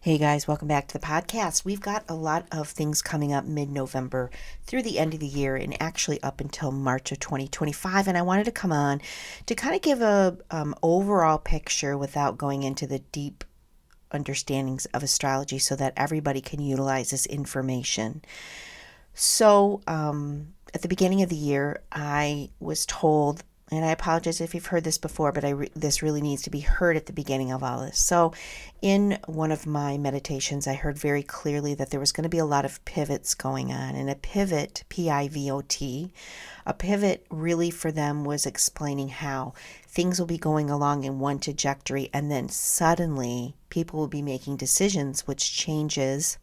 Hey guys, welcome back to the podcast. We've got a lot of things coming up mid-November through the end of the year and actually up until March of 2025. And I wanted to come on to kind of give a overall picture without going into the deep understandings of astrology so that everybody can utilize this information. So, at the beginning of the year, I was told, and I apologize if you've heard this before, but this really needs to be heard at the beginning of all this. So, in one of my meditations, I heard very clearly that there was going to be a lot of pivots going on, and a pivot, P-I-V-O-T, a pivot really for them was explaining how things will be going along in one trajectory, and then suddenly people will be making decisions, which changes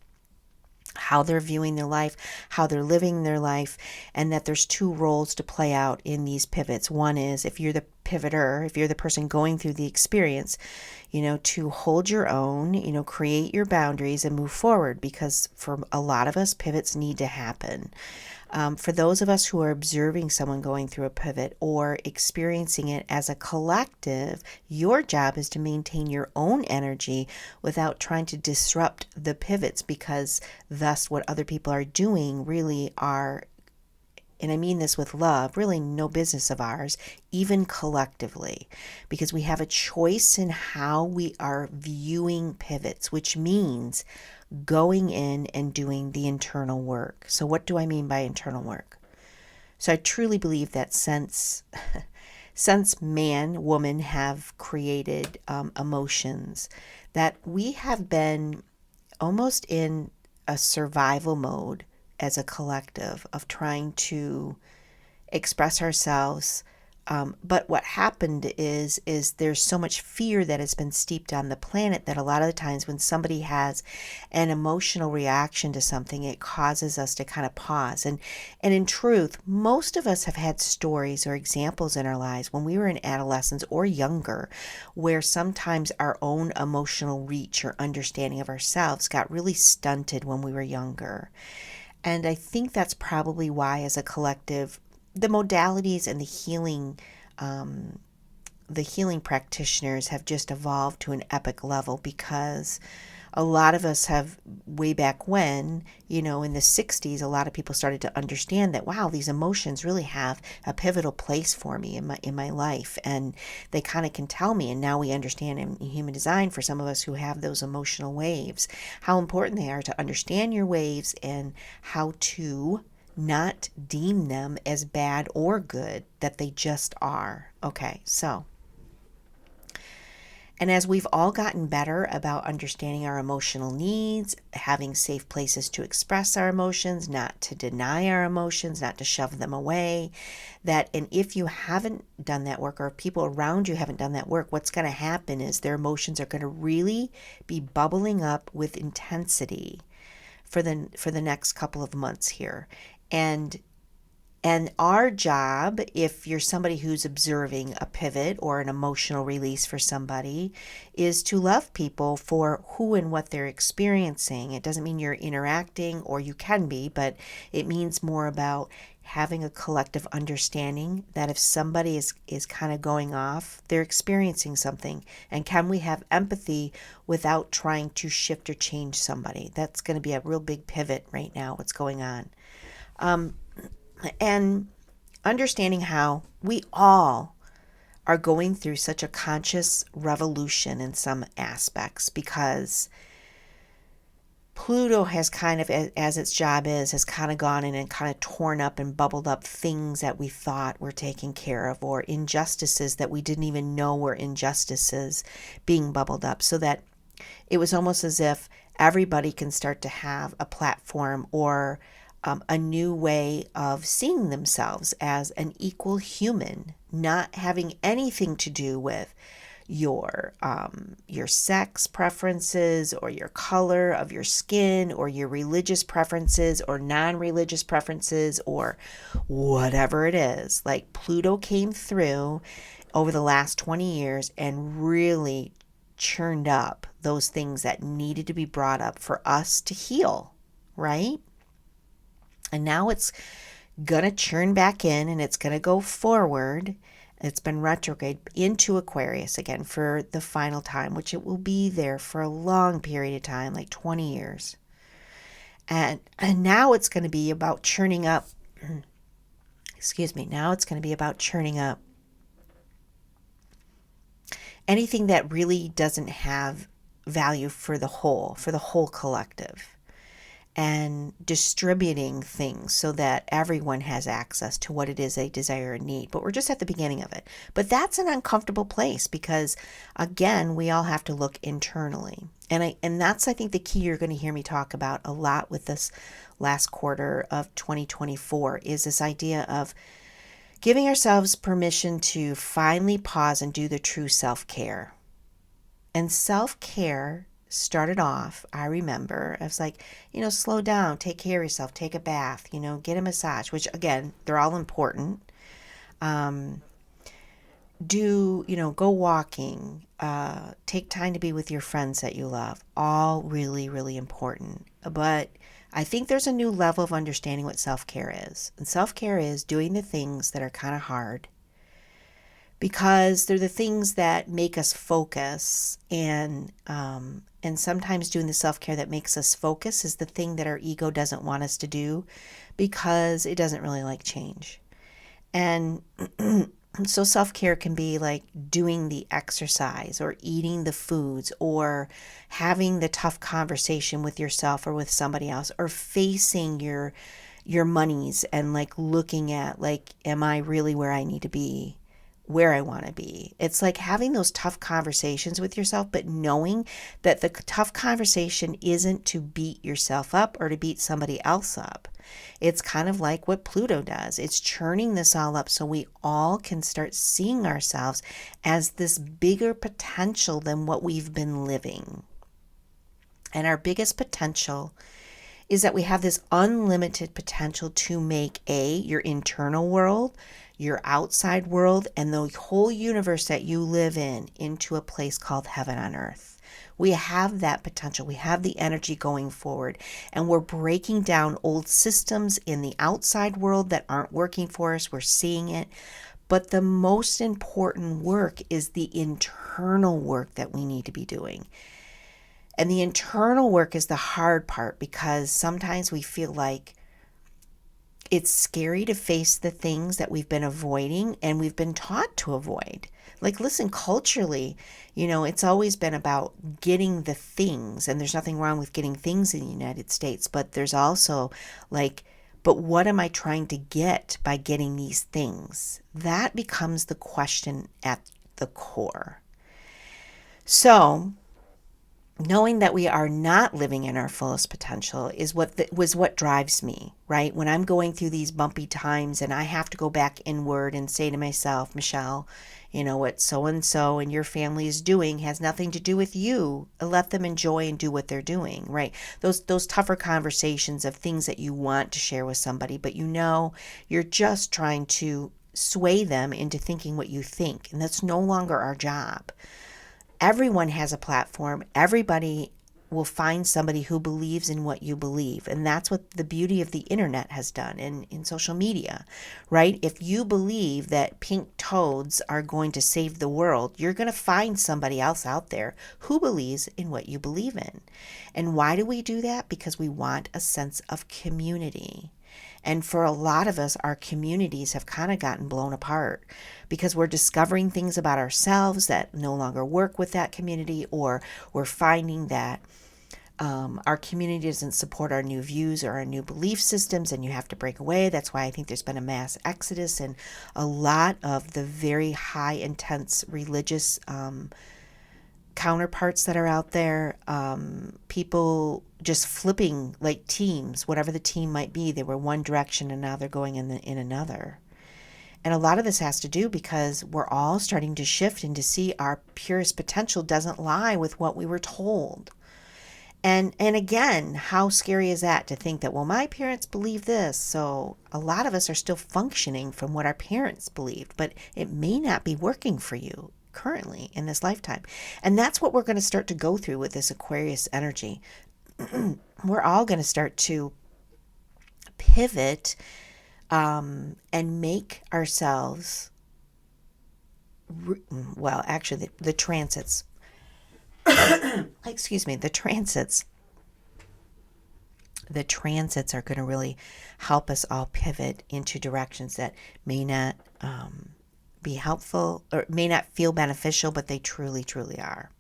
how they're viewing their life, how they're living their life, and that there's two roles to play out in these pivots. One is if you're the pivoter, if you're the person going through the experience, to hold your own, create your boundaries and move forward, because for a lot of us, pivots need to happen. For those of us who are observing someone going through a pivot or experiencing it as a collective, your job is to maintain your own energy without trying to disrupt the pivots, because thus what other people are doing really are, and I mean this with love, really no business of ours, even collectively, because we have a choice in how we are viewing pivots, which means going in and doing the internal work. So what do I mean by internal work? So I truly believe that since man, woman have created emotions, that we have been almost in a survival mode as a collective of trying to express ourselves. But what happened is there's so much fear that has been steeped on the planet that a lot of the times when somebody has an emotional reaction to something, it causes us to kind of pause. And in truth, most of us have had stories or examples in our lives when we were in adolescence or younger, where sometimes our own emotional reach or understanding of ourselves got really stunted when we were younger. And I think that's probably why, as a collective, the modalities and the healing practitioners have just evolved to an epic level, because a lot of us have, way back when, in the 60s, a lot of people started to understand that, wow, these emotions really have a pivotal place for me in my life, and they kind of can tell me. And now we understand in human design, for some of us who have those emotional waves, how important they are to understand your waves and how to not deem them as bad or good, that they just are. Okay, so, and as we've all gotten better about understanding our emotional needs, having safe places to express our emotions, not to deny our emotions, not to shove them away, and if you haven't done that work, or if people around you haven't done that work, what's going to happen is their emotions are going to really be bubbling up with intensity for the next couple of months here. And our job, if you're somebody who's observing a pivot or an emotional release for somebody, is to love people for who and what they're experiencing. It doesn't mean you're interacting, or you can be, but it means more about having a collective understanding that if somebody is kind of going off, they're experiencing something. And can we have empathy without trying to shift or change somebody? That's going to be a real big pivot right now, what's going on. And understanding how we all are going through such a conscious revolution in some aspects, because Pluto has kind of, as its job has kind of gone in and kind of torn up and bubbled up things that we thought were taken care of, or injustices that we didn't even know were injustices being bubbled up, so that it was almost as if everybody can start to have a platform or a new way of seeing themselves as an equal human, not having anything to do with your sex preferences, or your color of your skin, or your religious preferences or non-religious preferences, or whatever it is. Like, Pluto came through over the last 20 years and really churned up those things that needed to be brought up for us to heal, right? And now it's going to churn back in, and it's going to go forward. It's been retrograde into Aquarius again for the final time, which it will be there for a long period of time, like 20 years. And now it's going to be about churning up. Excuse me. Now it's going to be about churning up anything that really doesn't have value for the whole collective, and distributing things so that everyone has access to what it is they desire and need. But we're just at the beginning of it. But that's an uncomfortable place because, again, we all have to look internally. And that's, I think, the key you're going to hear me talk about a lot with this last quarter of 2024 is this idea of giving ourselves permission to finally pause and do the true self-care. And self-care started off, I remember, I was like, slow down, take care of yourself, take a bath, get a massage, which again, they're all important. Go walking, take time to be with your friends that you love, all really, really important. But I think there's a new level of understanding what self-care is. And self-care is doing the things that are kind of hard because they're the things that make us focus, and sometimes doing the self-care that makes us focus is the thing that our ego doesn't want us to do because it doesn't really like change. And so self-care can be like doing the exercise or eating the foods or having the tough conversation with yourself or with somebody else, or facing your monies and like looking at like, am I really where I need to be? Where I want to be. It's like having those tough conversations with yourself, but knowing that the tough conversation isn't to beat yourself up or to beat somebody else up. It's kind of like what Pluto does. It's churning this all up so we all can start seeing ourselves as this bigger potential than what we've been living. And our biggest potential is that we have this unlimited potential to make your internal world, your outside world, and the whole universe that you live in into a place called heaven on earth. We have that potential. We have the energy going forward, and we're breaking down old systems in the outside world that aren't working for us. We're seeing it. But the most important work is the internal work that we need to be doing. And the internal work is the hard part because sometimes we feel like it's scary to face the things that we've been avoiding and we've been taught to avoid. Like, listen, culturally, it's always been about getting the things, and there's nothing wrong with getting things in the United States, but there's also like, but what am I trying to get by getting these things? That becomes the question at the core. So, knowing that we are not living in our fullest potential was what drives me, right? When I'm going through these bumpy times and I have to go back inward and say to myself, Michelle, what so-and-so and your family is doing has nothing to do with you. Let them enjoy and do what they're doing, right? Those tougher conversations of things that you want to share with somebody, but you're just trying to sway them into thinking what you think. And that's no longer our job. Everyone has a platform. Everybody will find somebody who believes in what you believe. And that's what the beauty of the internet has done in social media, right? If you believe that pink toads are going to save the world, you're going to find somebody else out there who believes in what you believe in. And why do we do that? Because we want a sense of community. And for a lot of us, our communities have kind of gotten blown apart because we're discovering things about ourselves that no longer work with that community, or we're finding that our community doesn't support our new views or our new belief systems, and you have to break away. That's why I think there's been a mass exodus and a lot of the very high intense religious counterparts that are out there, people just flipping like teams, whatever the team might be. They were one direction and now they're going in another. And a lot of this has to do because we're all starting to shift and to see our purest potential doesn't lie with what we were told. And again, how scary is that to think that, well, my parents believe this, so a lot of us are still functioning from what our parents believed, but it may not be working for you currently in this lifetime. And that's what we're going to start to go through with this Aquarius energy. We're all going to start to pivot and make ourselves well, actually, the transits, excuse me, the transits are going to really help us all pivot into directions that may not be helpful or may not feel beneficial, but they truly, truly are.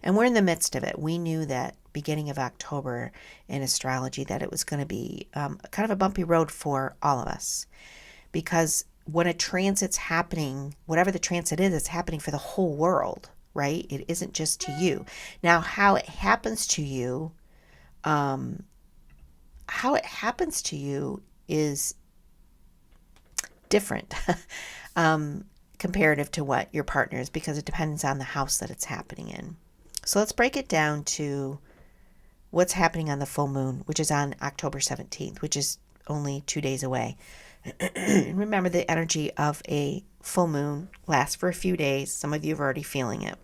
And we're in the midst of it. We knew that beginning of October in astrology that it was going to be kind of a bumpy road for all of us, because when a transit's happening, whatever the transit is, it's happening for the whole world, right? It isn't just to you. Now, um, how it happens to you is different comparative to what your partner is, because it depends on the house that it's happening in. So let's break it down to what's happening on the full moon, which is on October 17th, which is only 2 days away. Remember, the energy of a full moon lasts for a few days. Some of you are already feeling it.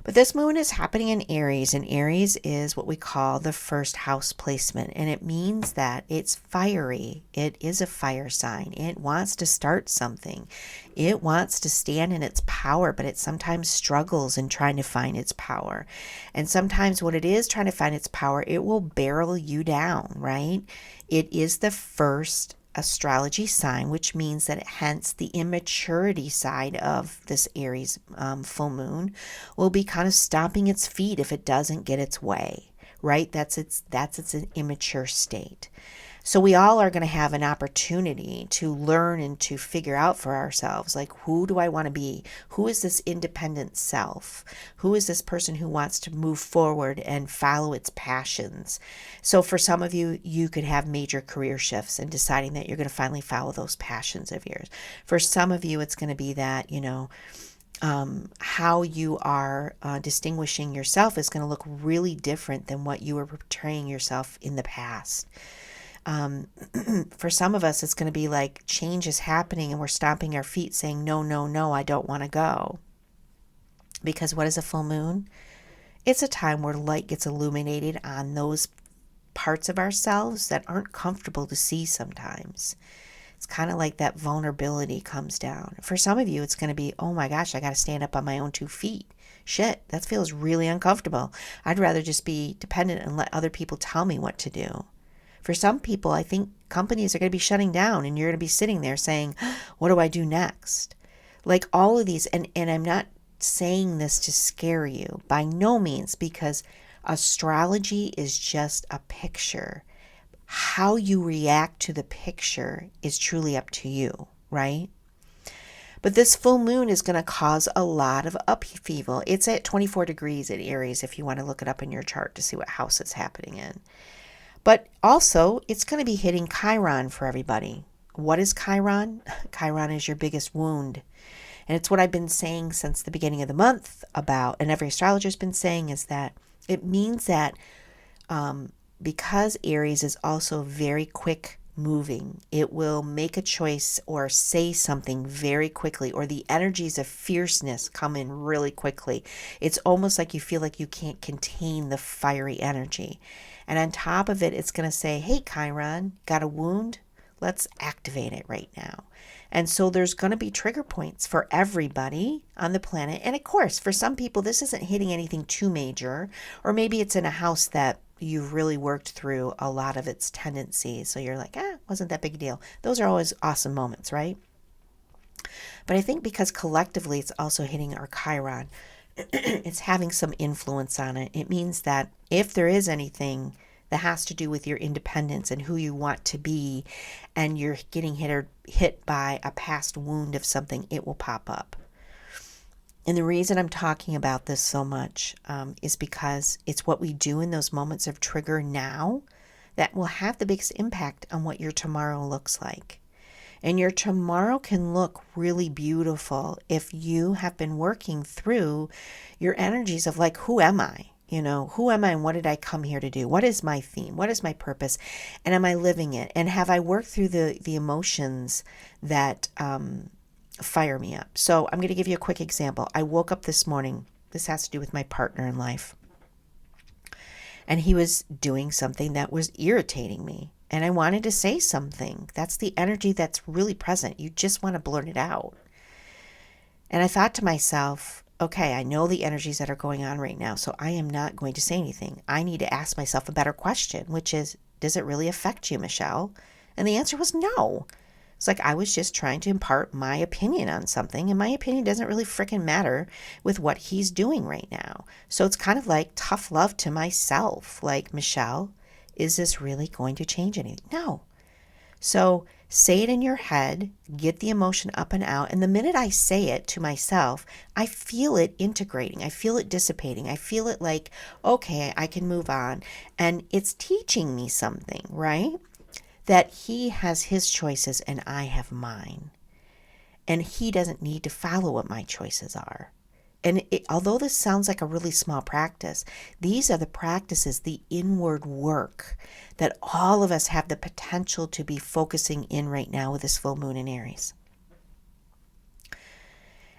But this moon is happening in Aries, and Aries is what we call the first house placement, and it means that it's fiery. It is a fire sign. It wants to start something. It wants to stand in its power, but it sometimes struggles in trying to find its power. And sometimes when it is trying to find its power, it will barrel you down, right? It is the first astrology sign, which means that hence the immaturity side of this Aries full moon will be kind of stomping its feet if it doesn't get its way, right? That's its immature state. So we all are going to have an opportunity to learn and to figure out for ourselves, like, who do I want to be? Who is this independent self? Who is this person who wants to move forward and follow its passions? So for some of you, you could have major career shifts and deciding that you're going to finally follow those passions of yours. For some of you, it's going to be that, how you are distinguishing yourself is going to look really different than what you were portraying yourself in the past. For some of us, it's going to be like change is happening and we're stomping our feet saying, no, no, no, I don't want to go. Because what is a full moon? It's a time where light gets illuminated on those parts of ourselves that aren't comfortable to see sometimes. It's kind of like that vulnerability comes down. For some of you, it's going to be, oh my gosh, I got to stand up on my own 2 feet. Shit, that feels really uncomfortable. I'd rather just be dependent and let other people tell me what to do. For some people, I think companies are going to be shutting down and you're going to be sitting there saying, what do I do next? Like all of these, and I'm not saying this to scare you by no means, because astrology is just a picture. How you react to the picture is truly up to you, right? But this full moon is going to cause a lot of upheaval. It's at 24 degrees at Aries if you want to look it up in your chart to see what house it's happening in. But also, it's going to be hitting Chiron for everybody. What is Chiron? Chiron is your biggest wound. And it's what I've been saying since the beginning of the month about, and every astrologer's been saying, is that it means that because Aries is also very quick moving, it will make a choice or say something very quickly, or the energies of fierceness come in really quickly. It's almost like you feel like you can't contain the fiery energy. And on top of it, it's going to say, hey, Chiron, got a wound? Let's activate it right now. And so there's going to be trigger points for everybody on the planet. And of course, for some people, this isn't hitting anything too major, or maybe it's in a house that you've really worked through a lot of its tendencies. So you're like, wasn't that big a deal. Those are always awesome moments, right? But I think because collectively it's also hitting our Chiron, it's having some influence on it. It means that if there is anything that has to do with your independence and who you want to be, and you're getting hit by a past wound of something, it will pop up. And the reason I'm talking about this so much is because it's what we do in those moments of trigger now that will have the biggest impact on what your tomorrow looks like. And your tomorrow can look really beautiful if you have been working through your energies of like, who am I? Who am I and what did I come here to do? What is my theme? What is my purpose? And am I living it? And have I worked through the emotions that fire me up? So I'm going to give you a quick example. I woke up this morning. This has to do with my partner in life. And he was doing something that was irritating me. And I wanted to say something. That's the energy that's really present. You just want to blurt it out. And I thought to myself, okay, I know the energies that are going on right now, so I am not going to say anything. I need to ask myself a better question, which is, does it really affect you, Michelle? And the answer was no. It's like I was just trying to impart my opinion on something, and my opinion doesn't really frickin' matter with what he's doing right now. So it's kind of like tough love to myself. Like, Michelle, is this really going to change anything? No. So say it in your head, get the emotion up and out. And the minute I say it to myself, I feel it integrating. I feel it dissipating. I feel it like, okay, I can move on. And it's teaching me something, right? That he has his choices and I have mine. And he doesn't need to follow what my choices are. And although this sounds like a really small practice, these are the practices, the inward work that all of us have the potential to be focusing in right now with this full moon in Aries.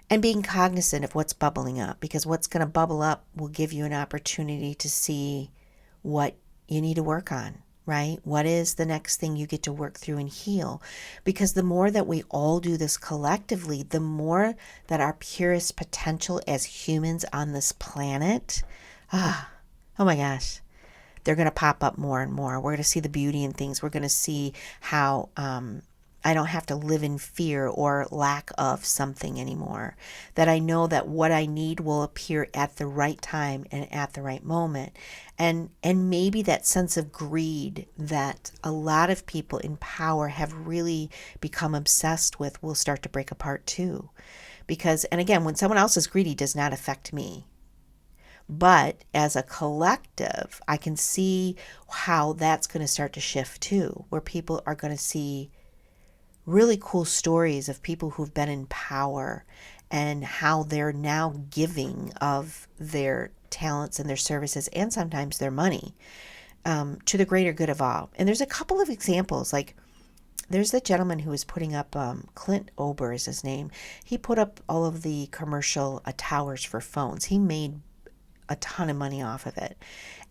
And being cognizant of what's bubbling up, because what's going to bubble up will give you an opportunity to see what you need to work on. Right? What is the next thing you get to work through and heal? Because the more that we all do this collectively, the more that our purest potential as humans on this planet, oh my gosh, they're going to pop up more and more. We're going to see the beauty in things. We're going to see how I don't have to live in fear or lack of something anymore. That I know that what I need will appear at the right time and at the right moment. And maybe that sense of greed that a lot of people in power have really become obsessed with will start to break apart too. Because, and again, when someone else is greedy, does not affect me. But as a collective, I can see how that's going to start to shift too, where people are going to see really cool stories of people who've been in power and how they're now giving of their talents and their services and sometimes their money to the greater good of all. And there's a couple of examples, like there's the gentleman who was putting up, Clint Ober is his name. He put up all of the commercial towers for phones. He made a ton of money off of it.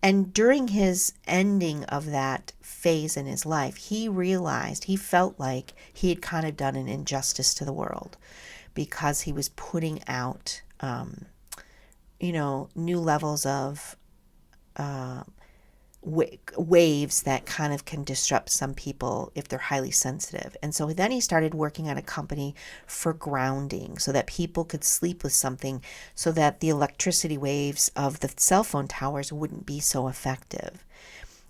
And during his ending of that phase in his life, he realized, he felt like he had kind of done an injustice to the world because he was putting out, new levels of waves that kind of can disrupt some people if they're highly sensitive. And so then he started working on a company for grounding so that people could sleep with something so that the electricity waves of the cell phone towers wouldn't be so effective.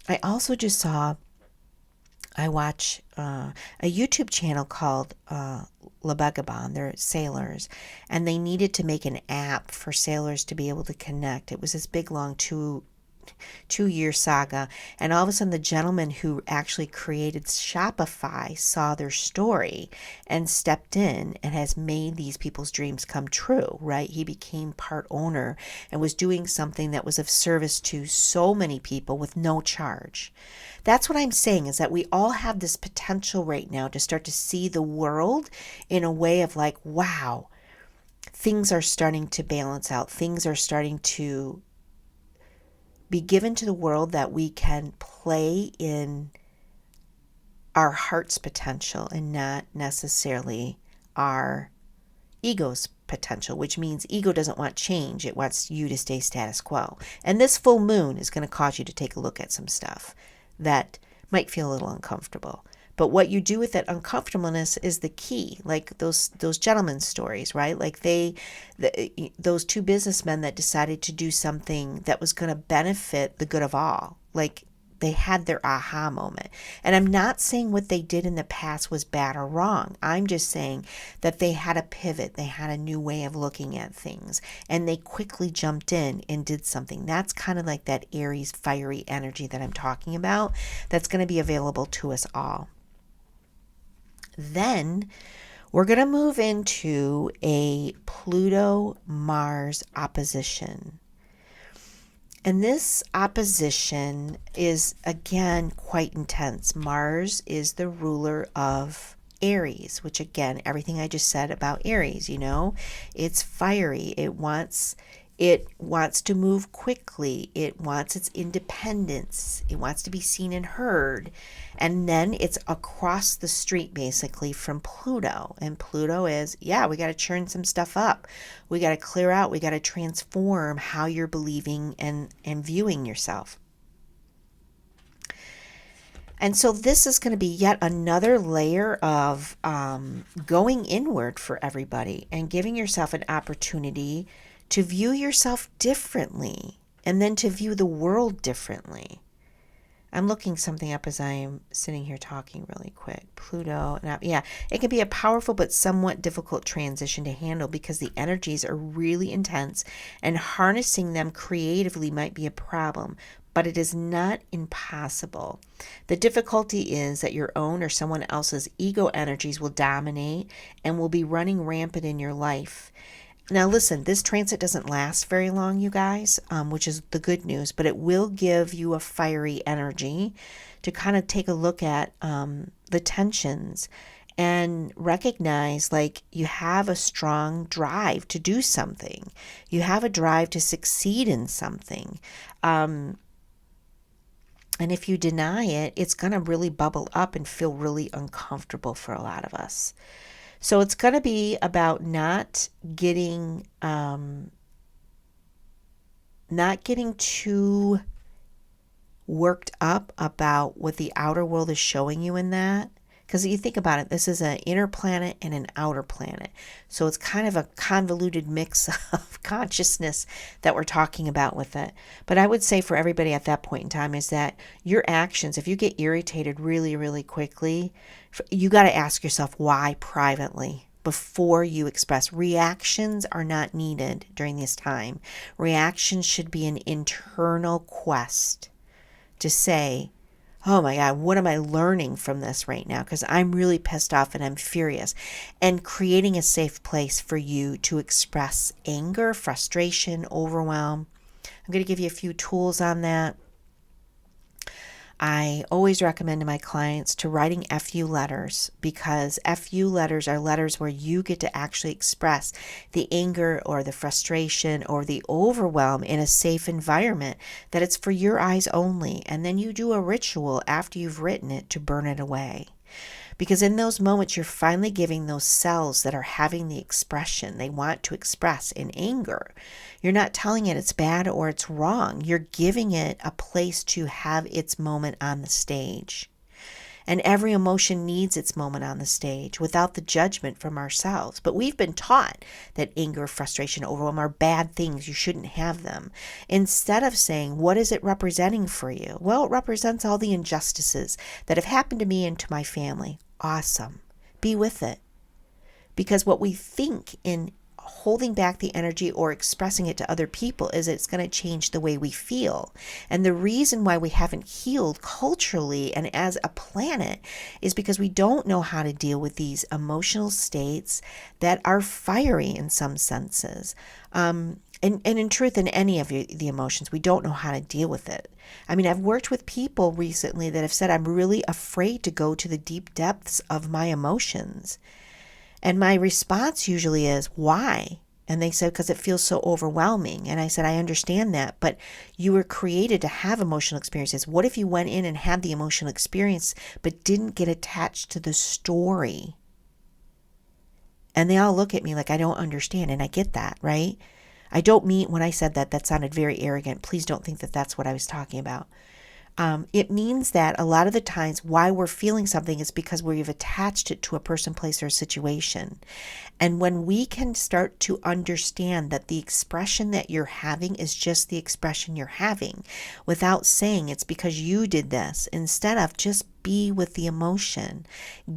I also just saw, I watch a YouTube channel called La Vagabond. They're sailors, and they needed to make an app for sailors to be able to connect. It was this big, long two-year saga, and all of a sudden the gentleman who actually created Shopify saw their story and stepped in and has made these people's dreams come true, right? He became part owner and was doing something that was of service to so many people with no charge. That's what I'm saying, is that we all have this potential right now to start to see the world in a way of like, wow, things are starting to balance out. Things are starting to be given to the world that we can play in our heart's potential and not necessarily our ego's potential, which means ego doesn't want change. It wants you to stay status quo. And this full moon is going to cause you to take a look at some stuff that might feel a little uncomfortable. But what you do with that uncomfortableness is the key, like those gentlemen's stories, right? Like those two businessmen that decided to do something that was going to benefit the good of all. Like they had their aha moment. And I'm not saying what they did in the past was bad or wrong. I'm just saying that they had a pivot. They had a new way of looking at things. And they quickly jumped in and did something. That's kind of like that Aries fiery energy that I'm talking about that's going to be available to us all. Then we're going to move into a Pluto-Mars opposition. And this opposition is, again, quite intense. Mars is the ruler of Aries, which, again, everything I just said about Aries, it's fiery. It wants It wants to move quickly. It wants its independence. It wants to be seen and heard. And then it's across the street basically from Pluto. And Pluto is, yeah, we got to churn some stuff up. We got to clear out. We got to transform how you're believing and viewing yourself. And so this is going to be yet another layer of going inward for everybody and giving yourself an opportunity to view yourself differently and then to view the world differently. I'm looking something up as I'm sitting here talking really quick. Pluto, yeah, it can be a powerful but somewhat difficult transition to handle because the energies are really intense and harnessing them creatively might be a problem, but it is not impossible. The difficulty is that your own or someone else's ego energies will dominate and will be running rampant in your life. Now listen, this transit doesn't last very long, you guys, which is the good news, but it will give you a fiery energy to kind of take a look at the tensions and recognize like you have a strong drive to do something. You have a drive to succeed in something. And if you deny it, it's going to really bubble up and feel really uncomfortable for a lot of us. So it's going to be about not getting too worked up about what the outer world is showing you in that. Because you think about it, this is an inner planet and an outer planet. So it's kind of a convoluted mix of consciousness that we're talking about with it. But I would say for everybody at that point in time is that your actions, if you get irritated really, really quickly, you got to ask yourself why privately before you express. Reactions are not needed during this time. Reactions should be an internal quest to say, oh my God, what am I learning from this right now? Because I'm really pissed off and I'm furious. And creating a safe place for you to express anger, frustration, overwhelm. I'm going to give you a few tools on that. I always recommend to my clients to writing FU letters because FU letters are letters where you get to actually express the anger or the frustration or the overwhelm in a safe environment, that it's for your eyes only. And then you do a ritual after you've written it to burn it away. Because in those moments, you're finally giving those cells that are having the expression they want to express in anger. You're not telling it it's bad or it's wrong. You're giving it a place to have its moment on the stage. And every emotion needs its moment on the stage without the judgment from ourselves. But we've been taught that anger, frustration, overwhelm are bad things. You shouldn't have them. Instead of saying, what is it representing for you? Well, it represents all the injustices that have happened to me and to my family. Awesome. Be with it. Because what we think in holding back the energy or expressing it to other people is it's going to change the way we feel. And the reason why we haven't healed culturally and as a planet is because we don't know how to deal with these emotional states that are fiery in some senses. And in truth, in any of the emotions, we don't know how to deal with it. I mean, I've worked with people recently that have said, I'm really afraid to go to the deep depths of my emotions. And my response usually is, why? And they said, because it feels so overwhelming. And I said, I understand that, but you were created to have emotional experiences. What if you went in and had the emotional experience, but didn't get attached to the story? And they all look at me like I don't understand. And I get that, right? I don't mean, when I said that, that sounded very arrogant. Please don't think that that's what I was talking about. It means that a lot of the times why we're feeling something is because we've attached it to a person, place, or situation. And when we can start to understand that the expression that you're having is just the expression you're having without saying it's because you did this, instead of just be with the emotion,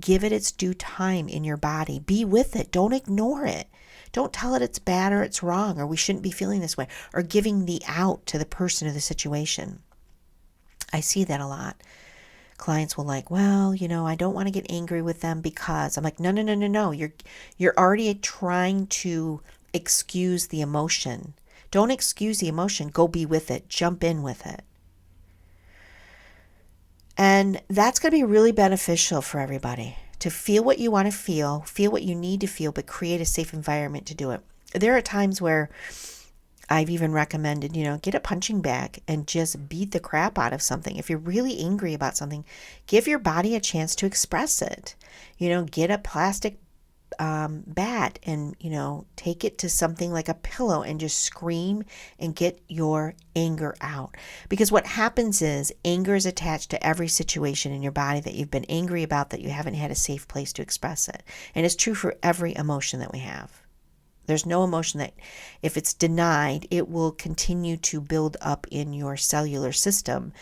give it its due time in your body, be with it, don't ignore it. Don't tell it it's bad or it's wrong or we shouldn't be feeling this way or giving the out to the person or the situation. I see that a lot. Clients will like, well, I don't want to get angry with them because I'm like, no. You're already trying to excuse the emotion. Don't excuse the emotion. Go be with it. Jump in with it. And that's going to be really beneficial for everybody to feel what you want to feel what you need to feel, but create a safe environment to do it. There are times where I've even recommended, get a punching bag and just beat the crap out of something. If you're really angry about something, give your body a chance to express it. Get a plastic bat and, take it to something like a pillow and just scream and get your anger out. Because what happens is anger is attached to every situation in your body that you've been angry about, that you haven't had a safe place to express it. And it's true for every emotion that we have. There's no emotion that, if it's denied, it will continue to build up in your cellular system.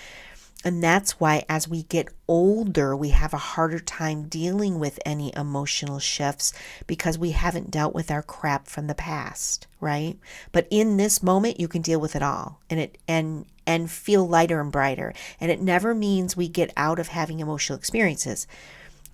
And that's why as we get older, we have a harder time dealing with any emotional shifts, because we haven't dealt with our crap from the past, right? But in this moment, you can deal with it all and feel lighter and brighter. And it never means we get out of having emotional experiences.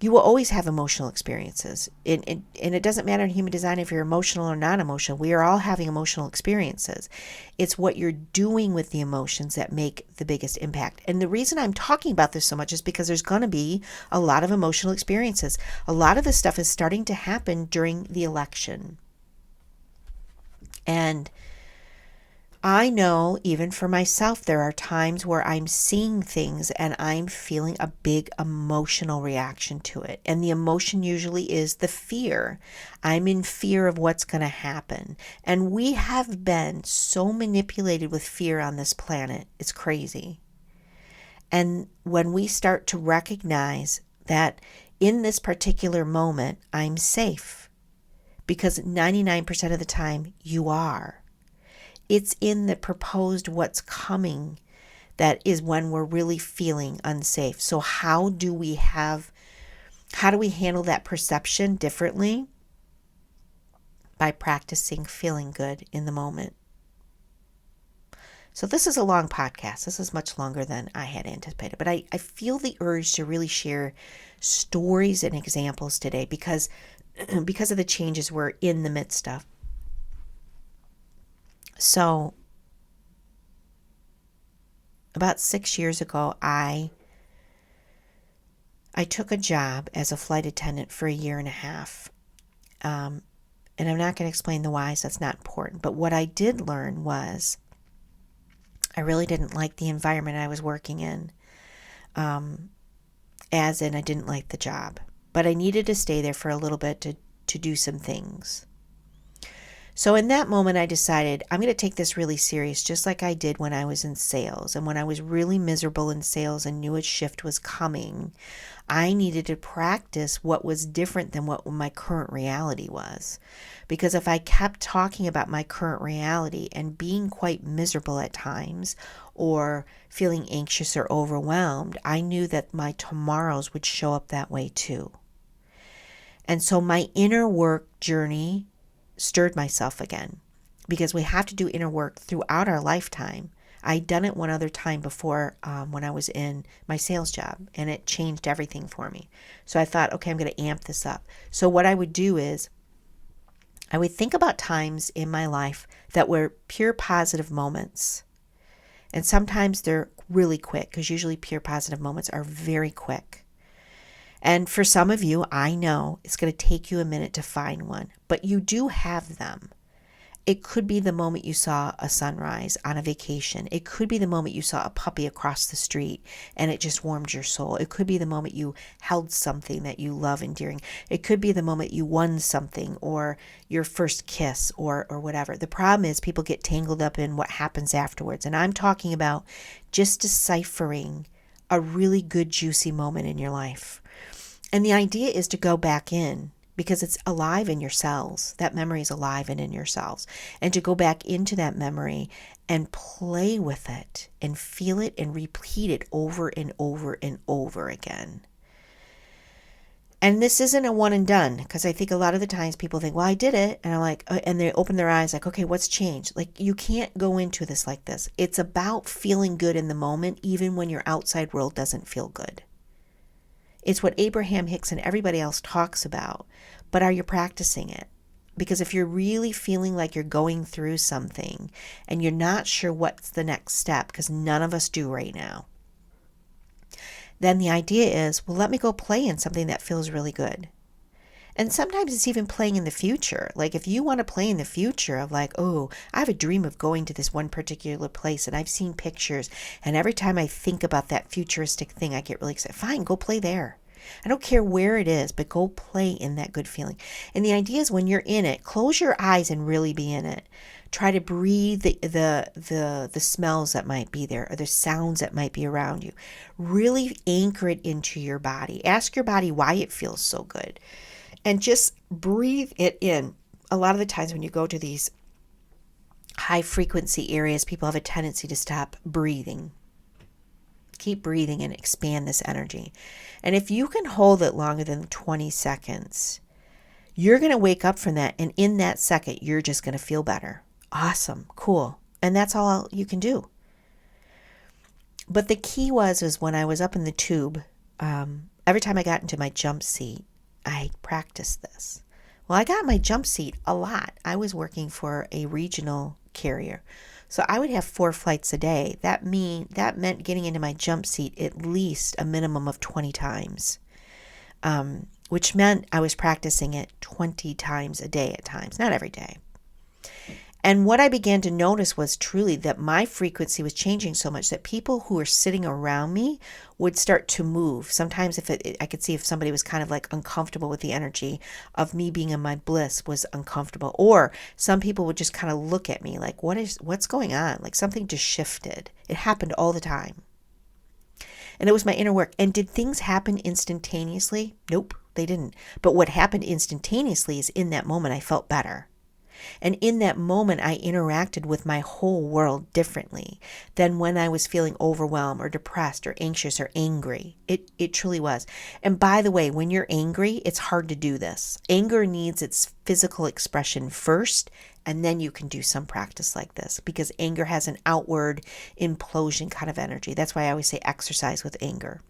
You will always have emotional experiences. And it doesn't matter in human design if you're emotional or non-emotional. We are all having emotional experiences. It's what you're doing with the emotions that make the biggest impact. And the reason I'm talking about this so much is because there's going to be a lot of emotional experiences. A lot of this stuff is starting to happen during the election. And I know even for myself, there are times where I'm seeing things and I'm feeling a big emotional reaction to it. And the emotion usually is the fear. I'm in fear of what's going to happen. And we have been so manipulated with fear on this planet. It's crazy. And when we start to recognize that in this particular moment, I'm safe, because 99% of the time you are. It's in the proposed what's coming that is when we're really feeling unsafe. So how do we handle that perception differently? By practicing feeling good in the moment. So this is a long podcast. This is much longer than I had anticipated. But I feel the urge to really share stories and examples today because of the changes we're in the midst of. So about 6 years ago, I took a job as a flight attendant for 1.5 years. And I'm not going to explain the whys. That's not important. But what I did learn was I really didn't like the environment I was working in. As in, I didn't like the job. But I needed to stay there for a little bit to do some things. So in that moment, I decided I'm going to take this really serious, just like I did when I was in sales. And when I was really miserable in sales and knew a shift was coming, I needed to practice what was different than what my current reality was. Because if I kept talking about my current reality and being quite miserable at times, or feeling anxious or overwhelmed, I knew that my tomorrows would show up that way too. And so my inner work journey stirred myself again, because we have to do inner work throughout our lifetime. I'd done it one other time before when I was in my sales job, and it changed everything for me. So I thought, okay, I'm going to amp this up. So what I would do is I would think about times in my life that were pure positive moments. And sometimes they're really quick, because usually pure positive moments are very quick. And for some of you, I know it's going to take you a minute to find one, but you do have them. It could be the moment you saw a sunrise on a vacation. It could be the moment you saw a puppy across the street and it just warmed your soul. It could be the moment you held something that you love endearing. It could be the moment you won something, or your first kiss, or whatever. The problem is people get tangled up in what happens afterwards. And I'm talking about just deciphering a really good, juicy moment in your life. And the idea is to go back in, because it's alive in your cells. That memory is alive and in your cells. And to go back into that memory and play with it and feel it and repeat it over and over and over again. And this isn't a one and done, because I think a lot of the times people think, well, I did it. And I'm like, and they open their eyes like, okay, what's changed? Like, you can't go into this like this. It's about feeling good in the moment, even when your outside world doesn't feel good. It's what Abraham Hicks and everybody else talks about. But are you practicing it? Because if you're really feeling like you're going through something and you're not sure what's the next step, because none of us do right now, then the idea is, well, let me go play in something that feels really good. And sometimes it's even playing in the future. Like if you want to play in the future of like, oh, I have a dream of going to this one particular place and I've seen pictures. And every time I think about that futuristic thing, I get really excited. Fine, go play there. I don't care where it is, but go play in that good feeling. And the idea is when you're in it, close your eyes and really be in it. Try to breathe the smells that might be there or the sounds that might be around you. Really anchor it into your body. Ask your body why it feels so good. And just breathe it in. A lot of the times when you go to these high frequency areas, people have a tendency to stop breathing. Keep breathing and expand this energy. And if you can hold it longer than 20 seconds, you're going to wake up from that. And in that second, you're just going to feel better. Awesome. Cool. And that's all you can do. But the key was when I was up in the tube, every time I got into my jump seat, I practiced this. Well, I got my jump seat a lot. I was working for a regional carrier. So I would have 4 flights a day. That meant getting into my jump seat at least a minimum of 20 times, which meant I was practicing it 20 times a day at times, not every day. And what I began to notice was truly that my frequency was changing so much that people who were sitting around me would start to move. Sometimes I could see if somebody was kind of like uncomfortable with the energy of me being in my bliss was uncomfortable. Or some people would just kind of look at me like, what's going on? Like something just shifted. It happened all the time. And it was my inner work. And did things happen instantaneously? Nope, they didn't. But what happened instantaneously is in that moment I felt better. And in that moment, I interacted with my whole world differently than when I was feeling overwhelmed or depressed or anxious or angry. It truly was. And by the way, when you're angry, it's hard to do this. Anger needs its physical expression first, and then you can do some practice like this because anger has an outward implosion kind of energy. That's why I always say exercise with anger.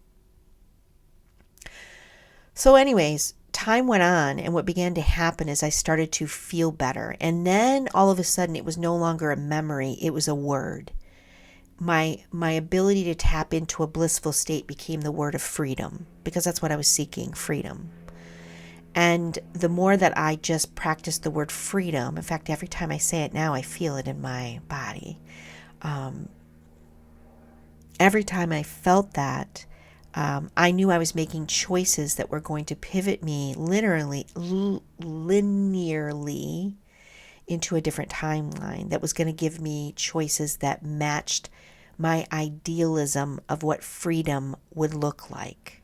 So anyways, time went on, and what began to happen is I started to feel better. And then all of a sudden, it was no longer a memory, it was a word. My ability to tap into a blissful state became the word of freedom, because that's what I was seeking, freedom. And the more that I just practiced the word freedom, in fact, every time I say it now, I feel it in my body. Every time I felt that, I knew I was making choices that were going to pivot me linearly into a different timeline that was going to give me choices that matched my idealism of what freedom would look like.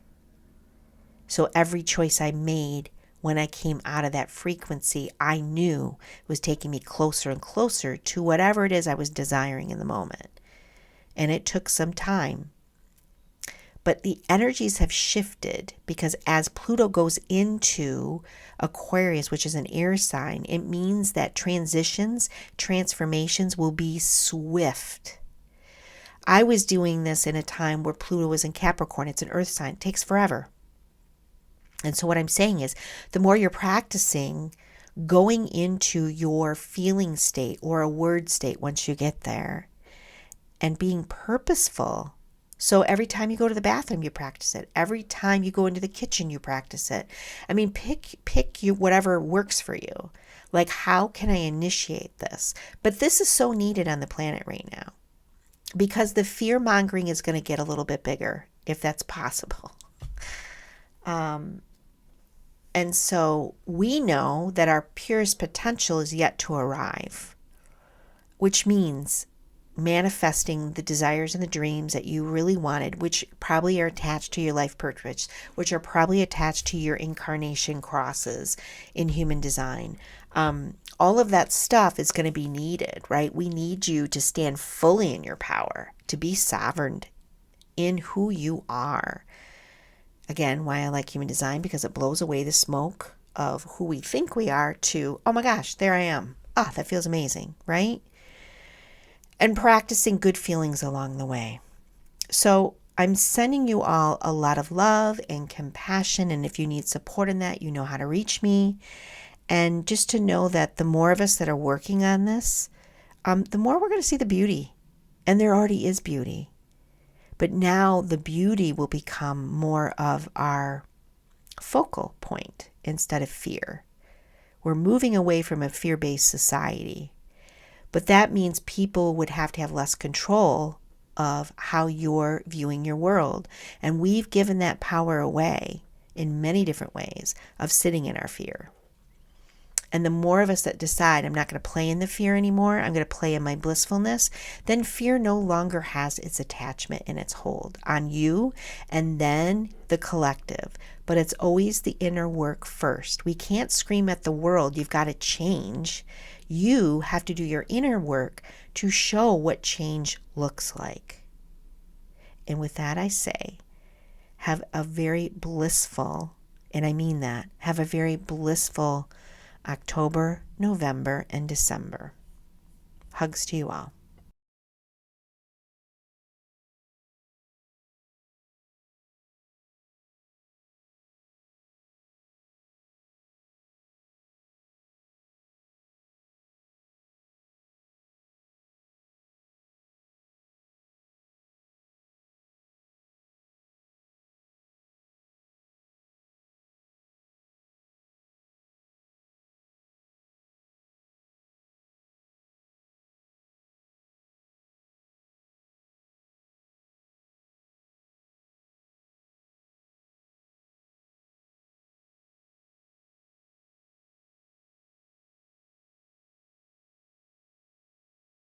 So every choice I made when I came out of that frequency, I knew was taking me closer and closer to whatever it is I was desiring in the moment. And it took some time. But the energies have shifted because as Pluto goes into Aquarius, which is an air sign, it means that transformations will be swift. I was doing this in a time where Pluto was in Capricorn. It's an earth sign. It takes forever. And so what I'm saying is the more you're practicing going into your feeling state or a word state once you get there and being purposeful. So every time you go to the bathroom, you practice it. Every time you go into the kitchen, you practice it. I mean, pick you whatever works for you. Like, how can I initiate this? But this is so needed on the planet right now because the fear mongering is going to get a little bit bigger, if that's possible. And so we know that our purest potential is yet to arrive, which means manifesting the desires and the dreams that you really wanted, which probably are attached to your life purpose, which are probably attached to your incarnation crosses in human design. All of that stuff is going to be needed, right? We need you to stand fully in your power, to be sovereign in who you are. Again, why I like human design, because it blows away the smoke of who we think we are to, oh my gosh, there I am. Ah, that feels amazing, right? And practicing good feelings along the way. So I'm sending you all a lot of love and compassion. And if you need support in that, you know how to reach me. And just to know that the more of us that are working on this, the more we're going to see the beauty. And there already is beauty. But now the beauty will become more of our focal point instead of fear. We're moving away from a fear-based society. But that means people would have to have less control of how you're viewing your world. And we've given that power away in many different ways of sitting in our fear. And the more of us that decide, I'm not going to play in the fear anymore, I'm going to play in my blissfulness, then fear no longer has its attachment and its hold on you and then the collective. But it's always the inner work first. We can't scream at the world, you've got to change. You have to do your inner work to show what change looks like. And with that, I say, have a very blissful, and I mean that, have a very blissful October, November, and December. Hugs to you all.